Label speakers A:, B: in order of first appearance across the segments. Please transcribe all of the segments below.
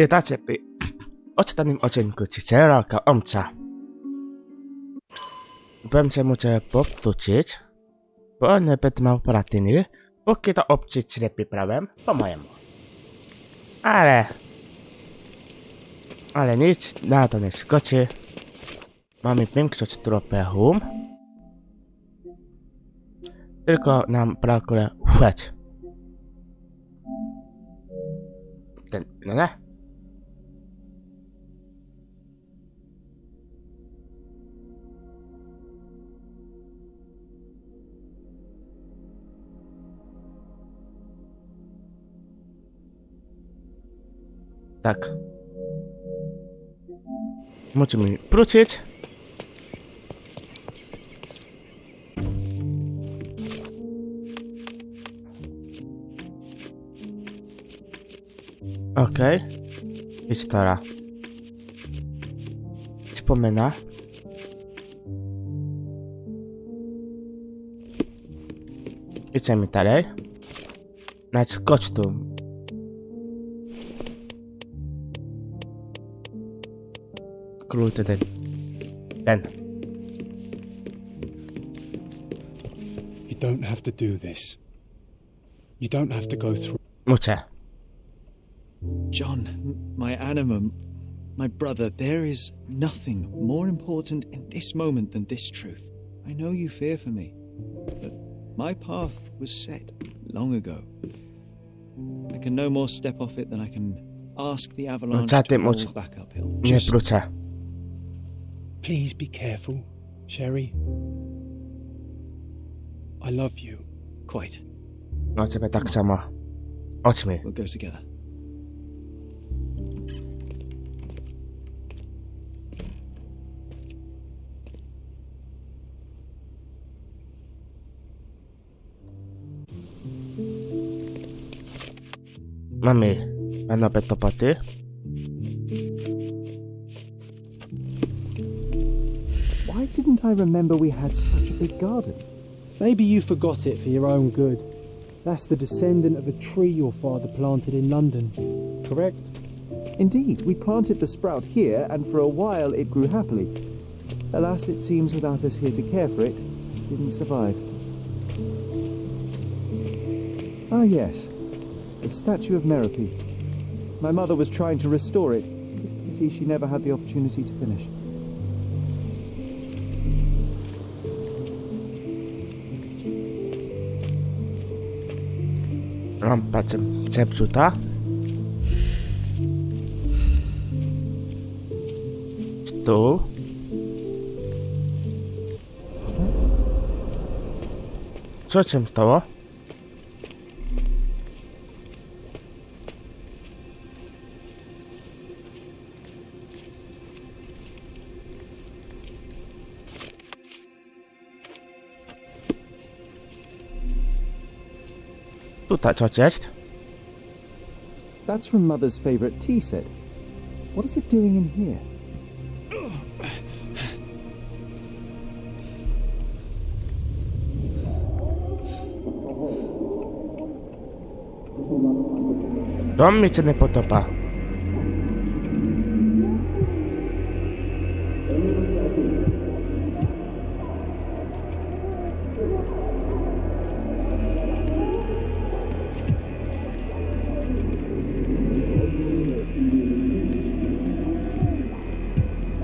A: Witajcie w ostatnim odcinku Sherlocka Holmesa. Będzie muszę powtórzyć, bo nie będę miał platyny, póki to obczyć lepiej prawem, po mojemu. Ale nic na to nie szkodzi. Mamy większość tropeum. Tylko nam brakuje łódź. No nie? Tak. Musimy wrócić. Okej. Historia. Wspomina. Idziemy dalej. Skocz tu. Klucz ten.
B: You don't have to do this. You don't have to go through.
A: Muszę.
C: John, my animum, my brother, there is nothing more important in this moment than this truth. I know you fear for me, but my path was set long ago. I can no more step off it than I can ask the avalanche to roll back uphill.
A: Nie wrócę.
B: Please be careful, Sherry. I love you.
C: Quite.
A: No ciebie tak samo. Chodźmy.
C: We'll go together.
A: Mamy nowe topoty.
D: Why didn't I remember we had such a big garden? Maybe you forgot it for your own good. That's the descendant of a tree your father planted in London, correct?
E: Indeed, we planted the sprout here, and for a while it grew happily. Alas, it seems without us here to care for it, it didn't survive. Ah yes, the statue of Merope. My mother was trying to restore it. Pity she never had the opportunity to finish.
A: Lampa zepsuta. Stół. Co się stało? Tutaj coś jest.
E: That's from Mother's favorite tea set. What is it doing in here?
A: Dom mi się nie podoba.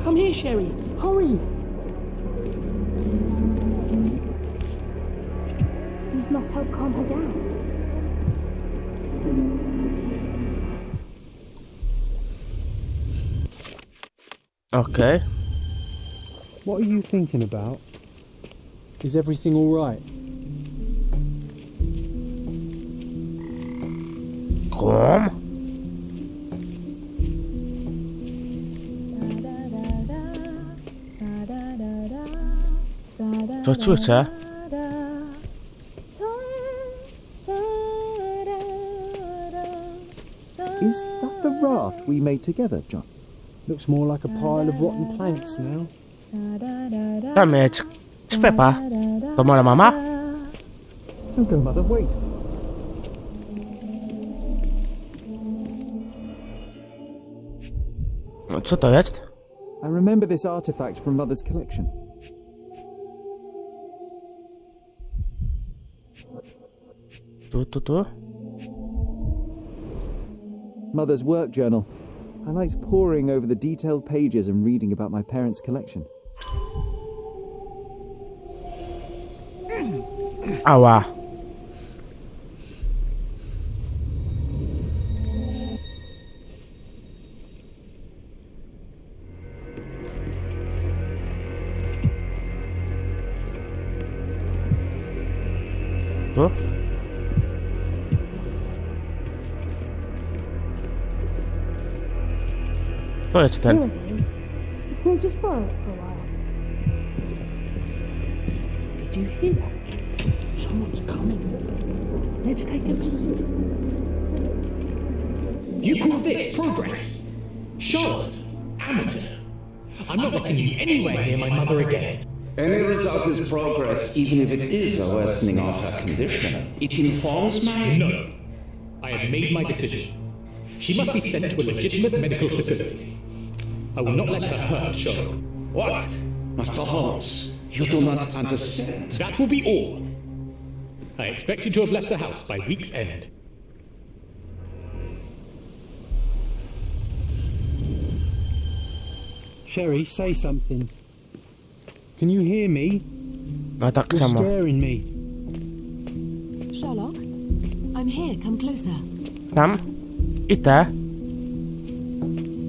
F: Come here, Sherry. Hurry!
G: These must help calm her down.
A: Okay.
D: What are you thinking about? Is everything all right?
A: Kom. Co czucie?
E: Is that the raft we made together, John?
D: Looks more like a pile of rotten planks now.
A: Tam jest sklepa. To moja mama?
E: Don't go, Mother, wait.
A: Co to jest?
E: I remember this artifact from Mother's collection.
A: Tu.
E: Mother's work journal. I liked poring over the detailed pages and reading about my parents' collection.
A: Ała. Tu? To jest
G: Here
A: ten.
G: it is. We'll just borrow it for a while.
F: Did you hear that? Someone's coming. Let's take a peek.
H: You call this progress? Charlotte, amateur. I'm not letting you anywhere near my mother again.
I: Any result is progress, even if it is a worsening of her condition. It informs me.
H: No. I have made my decision. She must be sent to a legitimate medical facility. I will not let her hurt Sherlock.
I: What? Master Holmes, you do not understand.
H: That will be all. I expect you to have left the house by week's end.
D: Sherry, say something. Can you hear me?
A: No tak
D: You're
A: samo.
D: scaring me.
J: Sherlock, I'm here. Come closer.
A: Tam? Idę.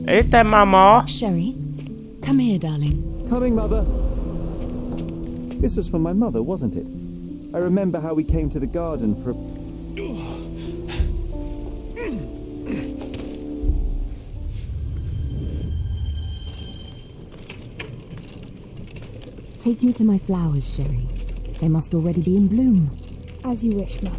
A: Idę, mamo.
J: Sherry, come here, darling.
E: Coming, Mother! This was for my mother, wasn't it? I remember how we came to the garden for a...
J: Take me to my flowers, Sherry. They must already be in bloom.
G: As you wish, Mum.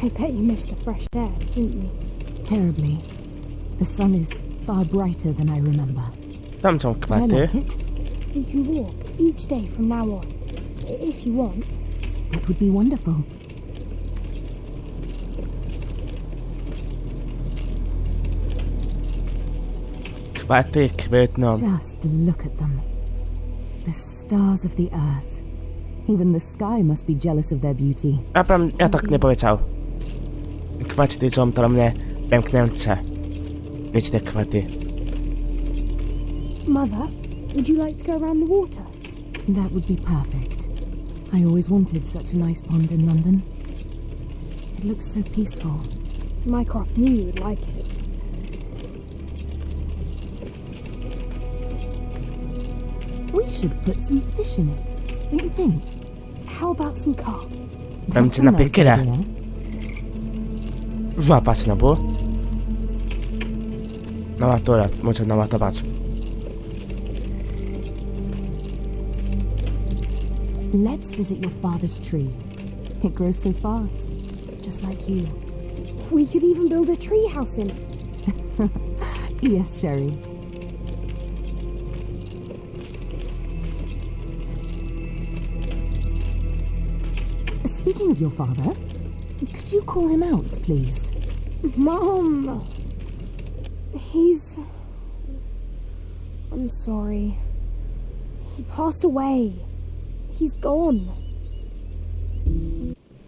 G: I bet you missed the fresh air, didn't you?
J: Terribly. The sun is far brighter than I remember.
A: Tam są
J: But I
A: kwiaty.
J: like it.
G: You can walk each day from now on, if you want.
J: That would be wonderful.
A: Kwiaty kwitną.
J: Just look at them. The stars of the earth. Even the sky must be jealous of their beauty.
A: Ja tak nie powiedział. Kwiaty są dla mnie piękniejsze. Wiecie te kwiaty.
G: Mother, would you like to go around the water?
J: That would be perfect. I always wanted such a nice pond in London. It looks so peaceful.
G: Mycroft knew you would like it.
J: We should put some fish in it, don't you think?
G: How about some carp?
A: Dam
J: That's
A: ci
J: a
A: na
J: nice
A: piekyle.
J: idea.
A: Złapać no bo. Nałatura, muszę nałatować.
J: Let's visit your father's tree. It grows so fast, just like you.
G: We could even build a tree house in it.
J: Yes, Sherry. Speaking of your father, could you call him out, please?
G: Mom! I'm sorry. He passed away. He's gone.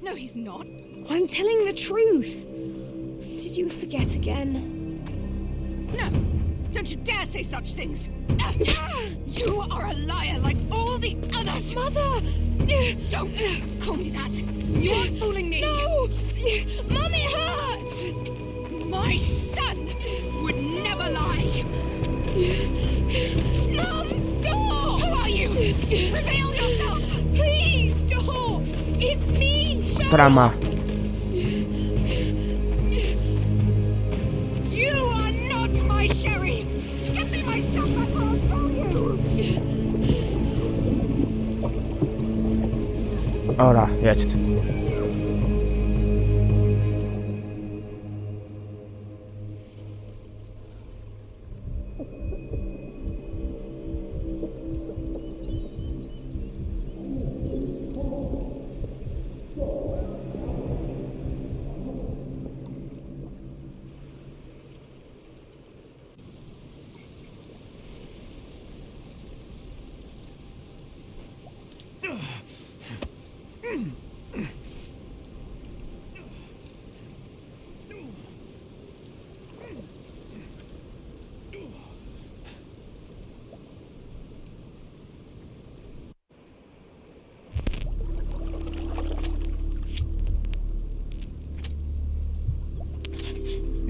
K: No, he's not.
G: I'm telling the truth. Did you forget again?
K: No, don't you dare say such things. You are a liar like all the others.
G: Mother!
K: Don't call me that. You're fooling me.
G: No! Mum, it hurts!
K: My son would never lie.
G: Mum, stop!
K: Who are you? Reveal yourself.
G: Please, stop! It's me, Charlotte!
A: Drama.
K: You are not my Sherry. Give me my son before I kill you.
A: Ora, jedź.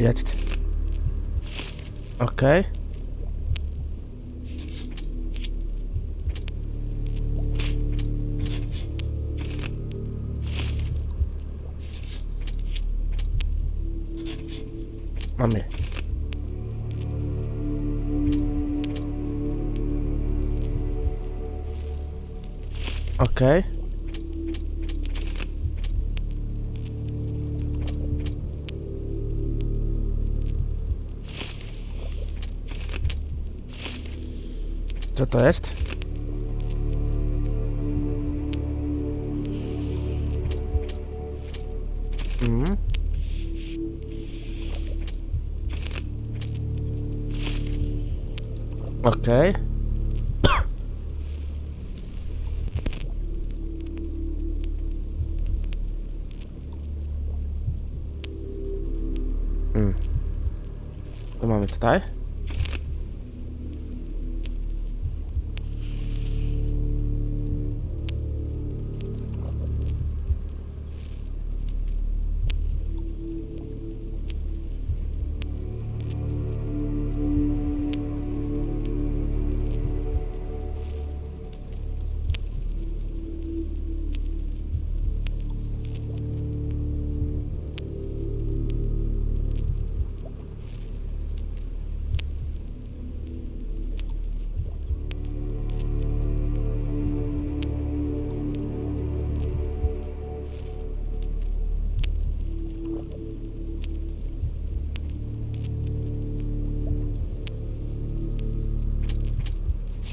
A: Jetzt. Okej. Mamy. Okej. Co to jest? Okej. Co mamy tutaj?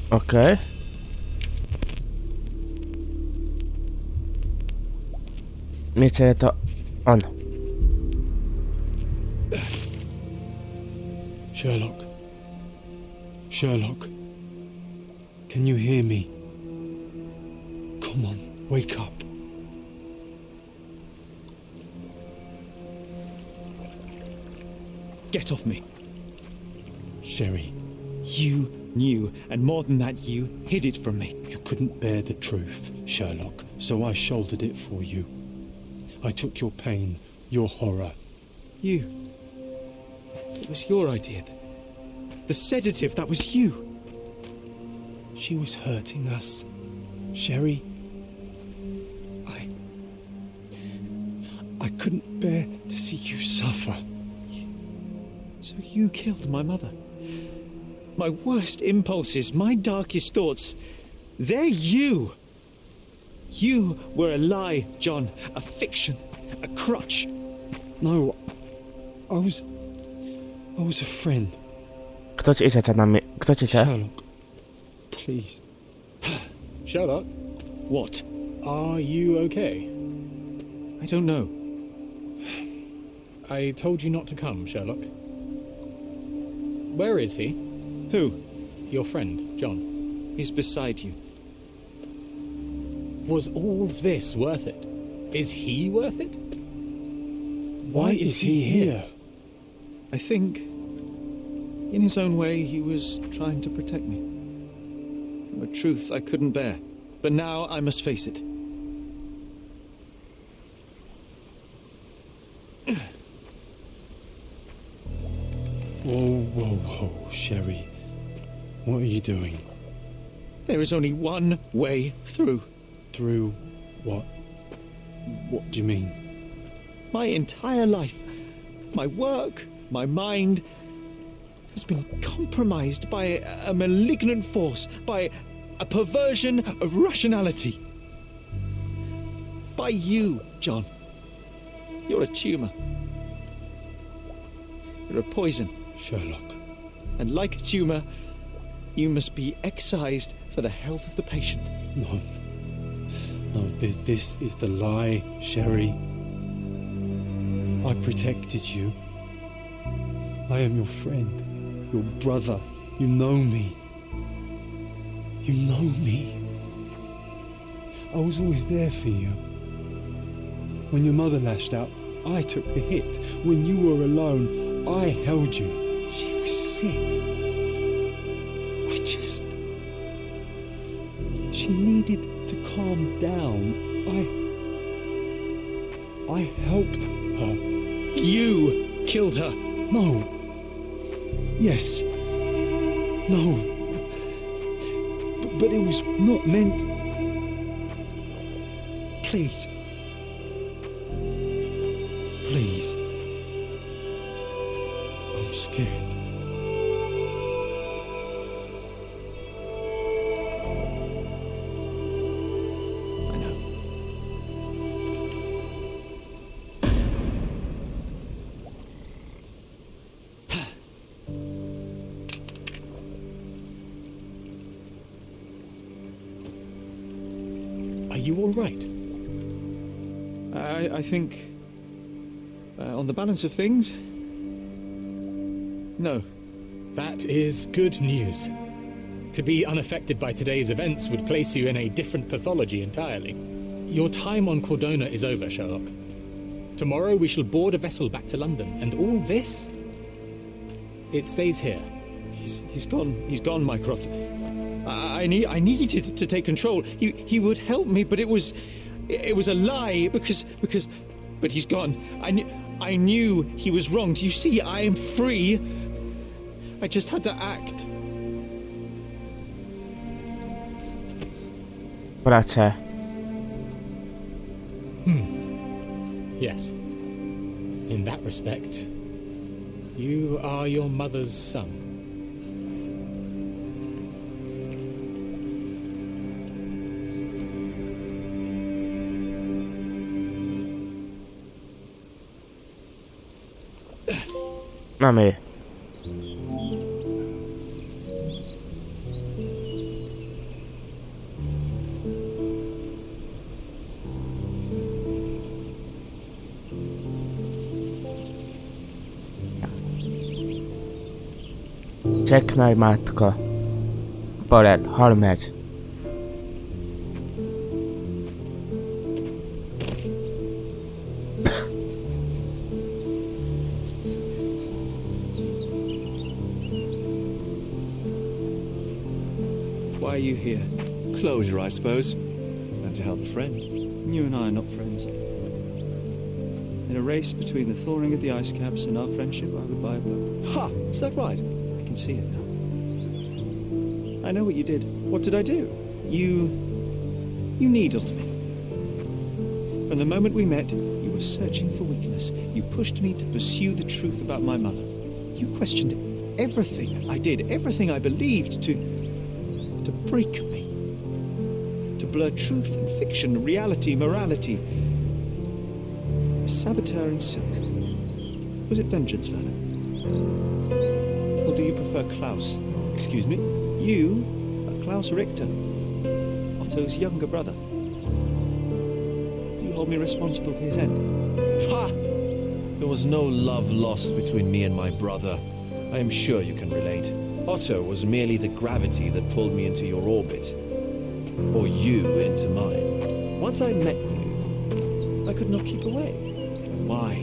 A: Okej. Myślę, to on.
B: Sherlock. Sherlock. Can you hear me? Come on, wake up.
C: Get off me.
B: Sherry,
C: You knew, and more than that, you hid it from me.
B: you couldn't bear the truth, Sherlock, so I shouldered it for you. I took your pain, your horror.
C: You. It was your idea. The sedative, that was you.
B: She was hurting us. Sherry, I couldn't bear to see you suffer.
C: So you killed my mother. My worst impulses, my darkest thoughts, they're you. You were a lie, John, a fiction, a crutch.
B: No, I was a friend.
A: Kto ci chce na mnie? Kto ci chce?
B: Sherlock, please.
H: Sherlock,
C: What?
H: are you okay?
C: I don't know.
H: I told you not to come, Sherlock. Where is he?
C: Who?
H: Your friend, John.
C: He's beside you.
H: Was all this worth it? Is he worth it?
B: Why is he here?
C: I think, in his own way, he was trying to protect me. A truth I couldn't bear. But now I must face it.
B: Whoa, Sherry. What are you doing?
C: There is only one way through.
B: Through what? What do you mean?
C: My entire life, my work, my mind, has been compromised by a malignant force, by a perversion of rationality. By you, John. You're a tumor. You're a poison.
B: Sherlock.
C: And like a tumor, you must be excised for the health of the patient.
B: No, this is the lie, Sherry. I protected you. I am your friend, your brother. You know me. You know me. I was always there for you. When your mother lashed out, I took the hit. When you were alone, I held you. She was sick. She needed to calm down. I helped her.
C: You killed her.
B: No. Yes. No. But it was not meant. Please. Please. I'm scared.
C: I know.
H: Are you all right?
C: I think, on the balance of things, no.
H: That is good news. To be unaffected by today's events would place you in a different pathology entirely. Your time on Cordona is over, Sherlock. Tomorrow we shall board a vessel back to London, and all this, it stays here.
C: He's gone, Mycroft. I needed to take control. He would help me, but it was a lie because but he's gone. I knew he was wrong. Do you see? I am free. I just had to act.
A: Bracie.
H: Yes. In that respect, you are your mother's son.
A: Mamy. Żegnaj, matko. Polet, Holmes.
C: Why are you here?
E: Closure, I suppose. And to help a friend.
C: You and I are not friends. In a race between the thawing of the ice caps and our friendship, I would buy a boat.
E: Ha! Is that right?
C: I can see it now. I know what you did.
E: What did I do?
C: You needled me. From the moment we met, you were searching for weakness. You pushed me to pursue the truth about my mother. You questioned everything I did, everything I believed, to break me. To blur truth and fiction, reality, morality. A saboteur in silk. Was it vengeance, Werner? Or do you prefer Klaus?
E: Excuse me?
C: You are Klaus Richter, Otto's younger brother. Do you hold me responsible for his end?
E: Ha! There was no love lost between me and my brother. I am sure you can relate. Otto was merely the gravity that pulled me into your orbit. Or you into mine. Once I met you, I could not keep away.
C: Why?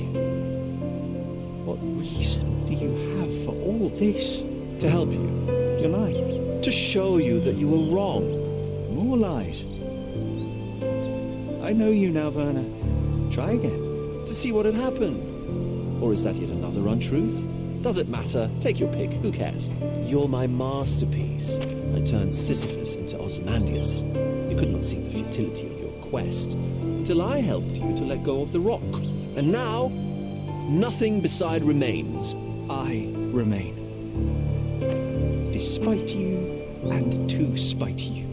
C: What reason do you have for all this?
E: To help you.
C: You're lying.
E: To show you that you were wrong.
C: More lies. I know you now, Werner. Try again.
E: To see what had happened. Or is that yet another untruth? Does it matter? Take your pick. Who cares? You're my masterpiece. I turned Sisyphus into Ozymandias. You could not see the futility of your quest till I helped you to let go of the rock. And now, nothing beside remains.
C: I remain. Despite you and to spite you.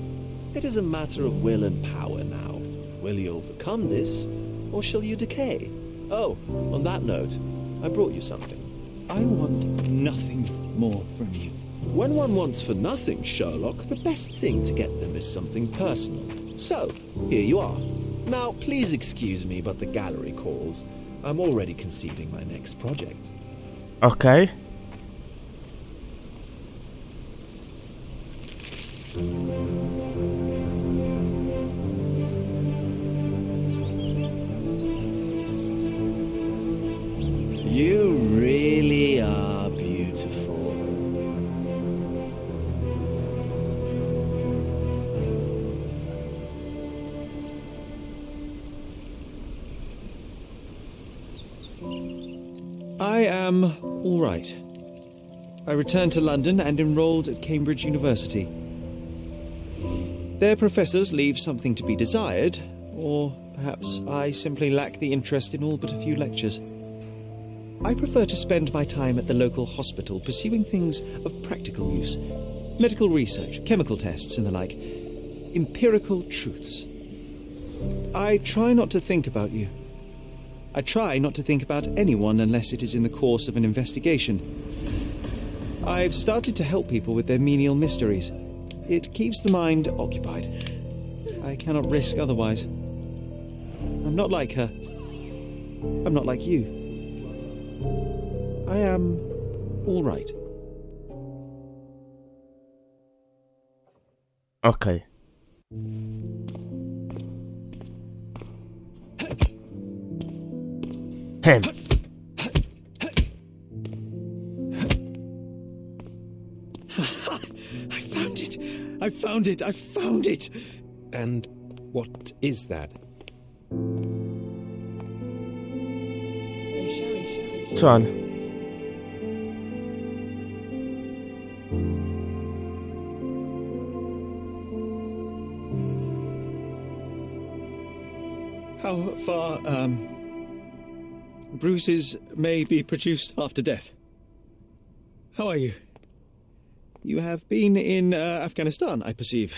E: It is a matter of will and power now. Will you overcome this, or shall you decay? Oh, on that note, I brought you something.
C: I want nothing more from you.
E: When one wants for nothing, Sherlock, the best thing to get them is something personal. So, here you are. Now, please excuse me, but the gallery calls. I'm already conceiving my next project.
A: Okay.
E: You really are beautiful.
C: I am all right. I returned to London and enrolled at Cambridge University. Their professors leave something to be desired, or perhaps I simply lack the interest in all but a few lectures. I prefer to spend my time at the local hospital pursuing things of practical use. Medical research, chemical tests and the like. Empirical truths. I try not to think about you. I try not to think about anyone unless it is in the course of an investigation. I've started to help people with their menial mysteries. It keeps the mind occupied. I cannot risk otherwise. I'm not like her. I'm not like you. I am all right.
A: Okay. Him.
C: I found it! I found it!
L: And what is that?
A: John.
C: How far, bruises may be produced after death. How are you? You have been in Afghanistan, I perceive.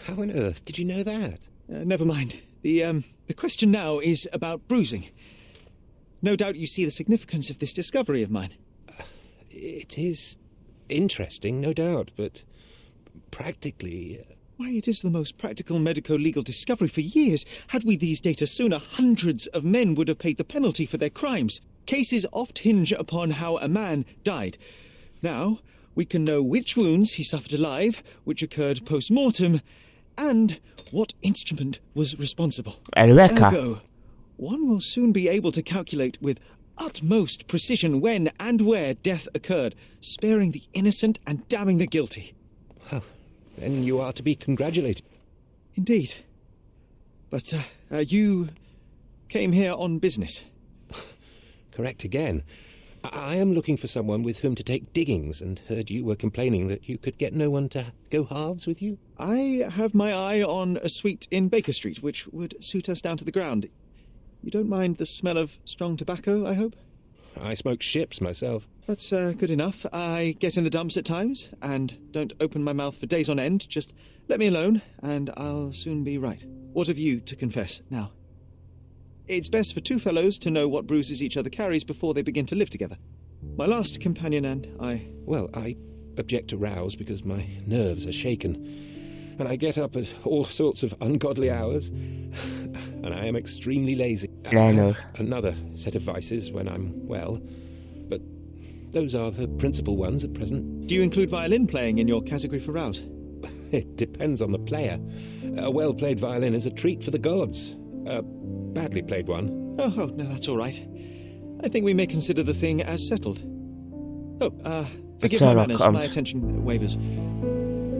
L: How on earth did you know that?
C: Never mind. The question now is about bruising. No doubt you see the significance of this discovery of mine.
L: It is interesting, no doubt, but practically...
C: Why, it is the most practical medico-legal discovery for years. Had we these data sooner, hundreds of men would have paid the penalty for their crimes. Cases oft hinge upon how a man died. Now, we can know which wounds he suffered alive, which occurred post-mortem, and what instrument was responsible. Ergo, one will soon be able to calculate with utmost precision when and where death occurred, sparing the innocent and damning the guilty.
L: Well, then you are to be congratulated.
C: Indeed. But, you came here on business.
L: Correct again. I am looking for someone with whom to take diggings, and heard you were complaining that you could get no one to go halves with you.
C: I have my eye on a suite in Baker Street, which would suit us down to the ground. You don't mind the smell of strong tobacco, I hope?
L: I smoke ships myself.
C: That's good enough. I get in the dumps at times, and don't open my mouth for days on end. Just let me alone, and I'll soon be right. What have you to confess now? It's best for two fellows to know what bruises each other carries before they begin to live together. My last companion and I...
L: Well, I object to rows because my nerves are shaken, and I get up at all sorts of ungodly hours, and I am extremely lazy. I have another set of vices when I'm well, but those are the principal ones at present.
C: Do you include violin playing in your category for rouse?
L: It depends on the player. A well-played violin is a treat for the gods. A badly played one.
C: Oh, no, that's all right. I think we may consider the thing as settled. Oh, forgive my manners, my attention wavers.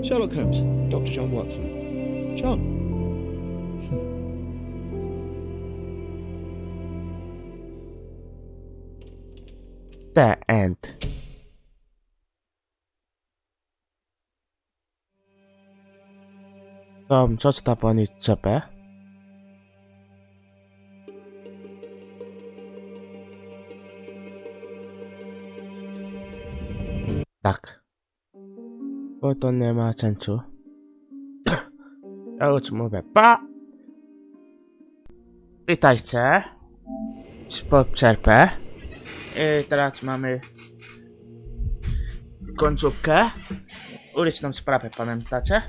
C: Sherlock Holmes.
L: Dr. John Watson.
C: John.
A: The end. Przeczyta pani czepę. Tak. Bo to nie ma sensu. Ja już mówię pa! Witajcie. Po przerwę. I teraz mamy końcówkę. Uliczną sprawę, pamiętacie?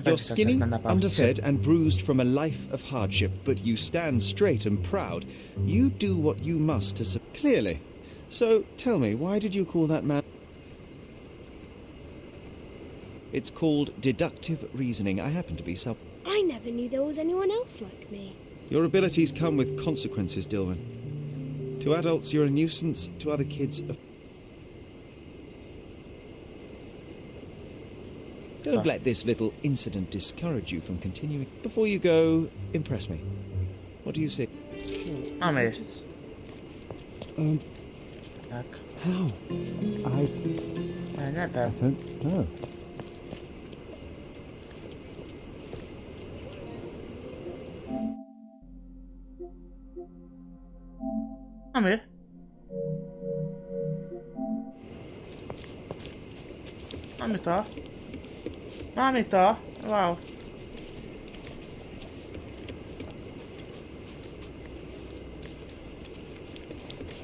C: You're skinny, underfed, and bruised from a life of hardship, but you stand straight and proud. You do what you must to... Clearly. So, tell me, why did you call that man... It's called deductive reasoning. I happen to be
G: I never knew there was anyone else like me.
C: Your abilities come with consequences, Dilwyn. To adults, you're a nuisance. To other kids... Don't let this little incident discourage you from continuing. Before you go, impress me. What do you say?
A: Mamy.
D: How?
A: Ja nie
D: I
A: wiem.
D: don't know.
A: Mamy. Mamy to. Mamy to. Wow.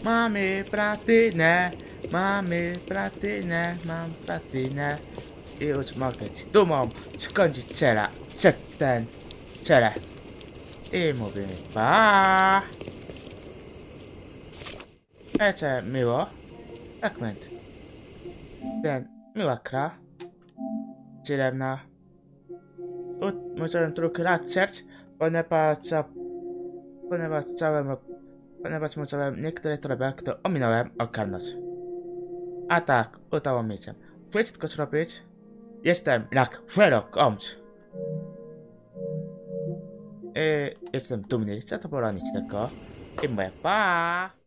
A: Mamy platynę. Mamy platynę. Mam platynę. I już mogę ci dumą skończyć ciela. Ten ciele. I mówimy pa. Jeszcze miło. Fragment. Ten miła kra. Zielona. Musiałem trochę raczyć, ponieważ musiałem niektóre trochę, które ominąłem, ogarnąć. A tak, udało mi się. Wszystko zrobić. Jestem jak Sherlock Holmes. Jestem dumny, chcę to poronić tylko. I mówię pa.